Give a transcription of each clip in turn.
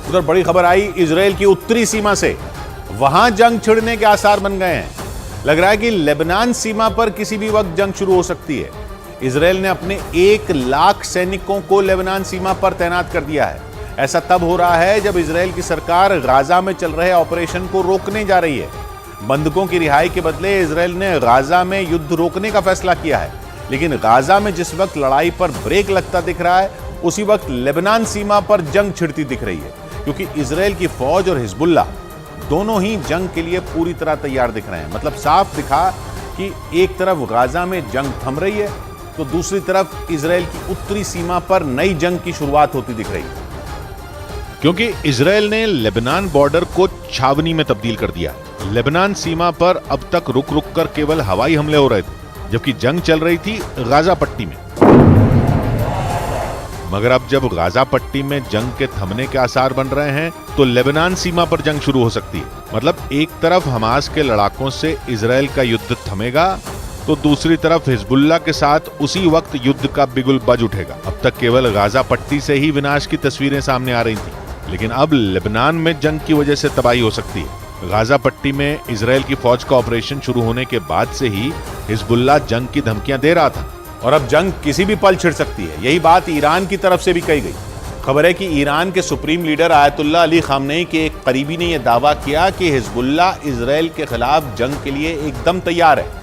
उधर बड़ी खबर आई इजराइल की उत्तरी सीमा से, वहां जंग छिड़ने के आसार बन गए हैं। लग रहा है कि लेबनान सीमा पर किसी भी वक्त जंग शुरू हो सकती है। इजराइल ने अपने 1 लाख सैनिकों को लेबनान सीमा पर तैनात कर दिया है। ऐसा तब हो रहा है जब इजराइल की सरकार गाजा में चल रहे ऑपरेशन को रोकने जा रही है। बंधकों की रिहाई के बदले इजराइल ने गाजा में युद्ध रोकने का फैसला किया है, लेकिन गाजा में जिस वक्त लड़ाई पर ब्रेक लगता दिख रहा है, उसी वक्त लेबनान सीमा पर जंग छिड़ती दिख रही है, क्योंकि इजराइल की फौज और हिजबुल्ला दोनों ही जंग के लिए पूरी तरह तैयार दिख रहे हैं। मतलब साफ दिखा कि एक तरफ गाजा में जंग थम रही है, तो दूसरी तरफ इजराइल की उत्तरी सीमा पर नई जंग की शुरुआत होती दिख रही है। क्योंकि इजराइल ने लेबनान बॉर्डर को छावनी में तब्दील कर दिया। लेबनान सीमा पर अब तक रुक रुक कर केवल हवाई हमले हो रहे थे, जबकि जंग चल रही थी गाजा पट्टी में। मगर अब जब गाजा पट्टी में जंग के थमने के आसार बन रहे हैं, तो लेबनान सीमा पर जंग शुरू हो सकती है। मतलब एक तरफ हमास के लड़ाकों से इजराइल का युद्ध थमेगा, तो दूसरी तरफ हिजबुल्ला के साथ उसी वक्त युद्ध का बिगुल बज उठेगा। अब तक केवल गाजा पट्टी से ही विनाश की तस्वीरें सामने आ रही थी, लेकिन अब लेबनान में जंग की वजह से तबाही हो सकती है। गाजा पट्टी में इजराइल की फौज का ऑपरेशन शुरू होने के बाद से ही हिजबुल्ला जंग की धमकियां दे रहा था, और अब जंग किसी भी पल छिड़ सकती है। यही बात ईरान की तरफ से भी कही गई। खबर है कि ईरान के supreme leader Ayatollah Ali Khamenei के एक करीबी ने यह दावा किया कि हिजबुल्ला इजराइल के खिलाफ जंग के लिए एकदम तैयार है।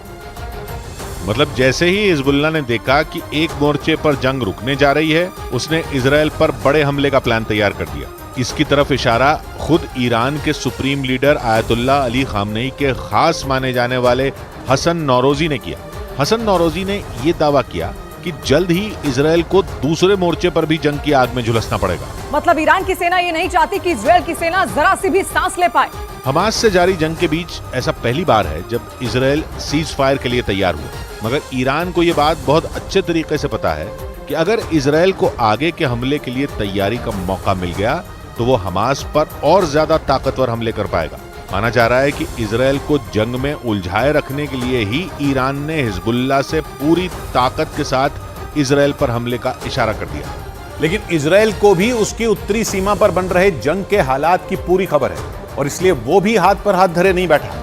मतलब जैसे ही हिजबुल्ला ने देखा कि एक मोर्चे पर जंग रुकने जा रही है, उसने इजराइल पर बड़े हमले का प्लान तैयार कर दिया। इसकी तरफ इशारा खुद ईरान के supreme leader Ayatollah Ali Khamenei के खास माने जाने वाले हसन नौरोजी ने किया। हसन नौरोजी ने यह दावा किया कि जल्द ही इजराइल को दूसरे मोर्चे पर भी जंग की आग में झुलसना पड़ेगा। मतलब ईरान की सेना ये नहीं चाहती कि इजराइल की सेना जरा सी भी सांस ले पाए। हमास से जारी जंग के बीच ऐसा पहली बार है जब इजराइल सीज फायर के लिए तैयार हुआ, मगर ईरान को यह बात बहुत अच्छे तरीके से पता है कि अगर इजराइल को आगे के हमले के लिए तैयारी का मौका मिल गया, तो वो हमास पर और ज्यादा ताकतवर हमले कर पाएगा। माना जा रहा है कि इजराइल को जंग में उलझाए रखने के लिए ही ईरान ने हिजबुल्ला से पूरी ताकत के साथ इजराइल पर हमले का इशारा कर दिया। लेकिन इजराइल को भी उसकी उत्तरी सीमा पर बन रहे जंग के हालात की पूरी खबर है, और इसलिए वो भी हाथ पर हाथ धरे नहीं बैठा।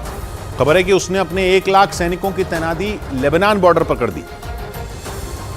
खबर है कि उसने अपने 1 लाख सैनिकों की तैनाती लेबनान बॉर्डर पर कर दी।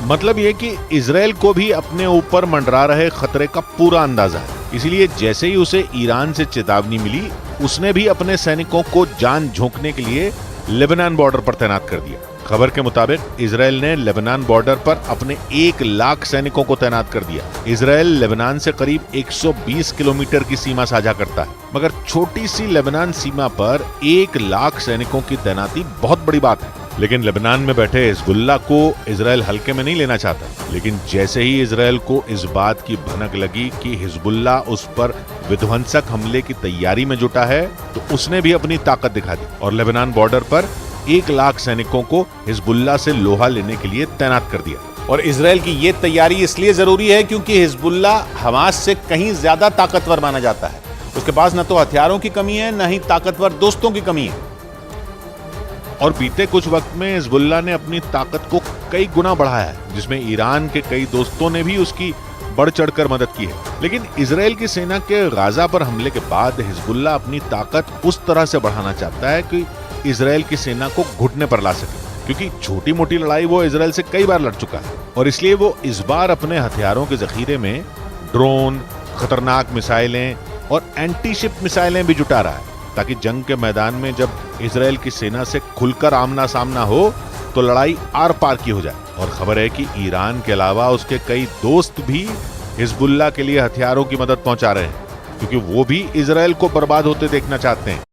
मतलब यह कि इजराइल को भी अपने ऊपर मंडरा रहे खतरे का पूरा अंदाजा है। इसीलिए जैसे ही उसे ईरान से चेतावनी मिली, उसने भी अपने सैनिकों को जान झोंकने के लिए लेबनान बॉर्डर पर तैनात कर दिया। खबर के मुताबिक इजराइल ने लेबनान बॉर्डर पर अपने 1 लाख सैनिकों को तैनात कर दिया। इजराइल लेबनान से करीब 120 किलोमीटर की सीमा साझा करता है, मगर छोटी सी लेबनान सीमा पर 1 लाख सैनिकों की तैनाती बहुत बड़ी बात है। लेकिन लेबनान में बैठे हिजबुल्ला को इजराइल हल्के में नहीं लेना चाहता। लेकिन जैसे ही इजराइल को इस बात की भनक लगी कि हिजबुल्ला उस पर विध्वंसक हमले की तैयारी में जुटा है, तो उसने भी अपनी ताकत दिखा दी और लेबनान बॉर्डर पर 1 लाख सैनिकों को हिजबुल्ला से लोहा लेने के लिए तैनात कर दिया। और इजराइल की ये तैयारी इसलिए जरूरी है क्योंकि हिजबुल्ला हमास से कहीं ज्यादा ताकतवर माना जाता है। उसके पास न तो हथियारों की कमी है, न ही ताकतवर दोस्तों की कमी है। और बीते कुछ वक्त में हिजबुल्ला ने अपनी ताकत को कई गुना बढ़ाया है, जिसमें ईरान के कई दोस्तों ने भी उसकी बढ़ चढ़कर मदद की है। लेकिन इजराइल की सेना के गाजा पर हमले के बाद हिजबुल्ला अपनी ताकत उस तरह से बढ़ाना चाहता है कि इजराइल की सेना को घुटने पर ला सके, क्योंकि छोटी मोटी लड़ाई वो इजराइल से कई बार लड़ चुका है। और इसलिए वो इस बार अपने हथियारों के जखीरे में ड्रोन, खतरनाक मिसाइलें और एंटी शिप मिसाइलें भी जुटा रहा है, ताकि जंग के मैदान में जब इजराइल की सेना से खुलकर आमना सामना हो, तो लड़ाई आर पार की हो जाए। और खबर है कि ईरान के अलावा उसके कई दोस्त भी हिजबुल्ला के लिए हथियारों की मदद पहुंचा रहे हैं, क्योंकि वो भी इजराइल को बर्बाद होते देखना चाहते हैं।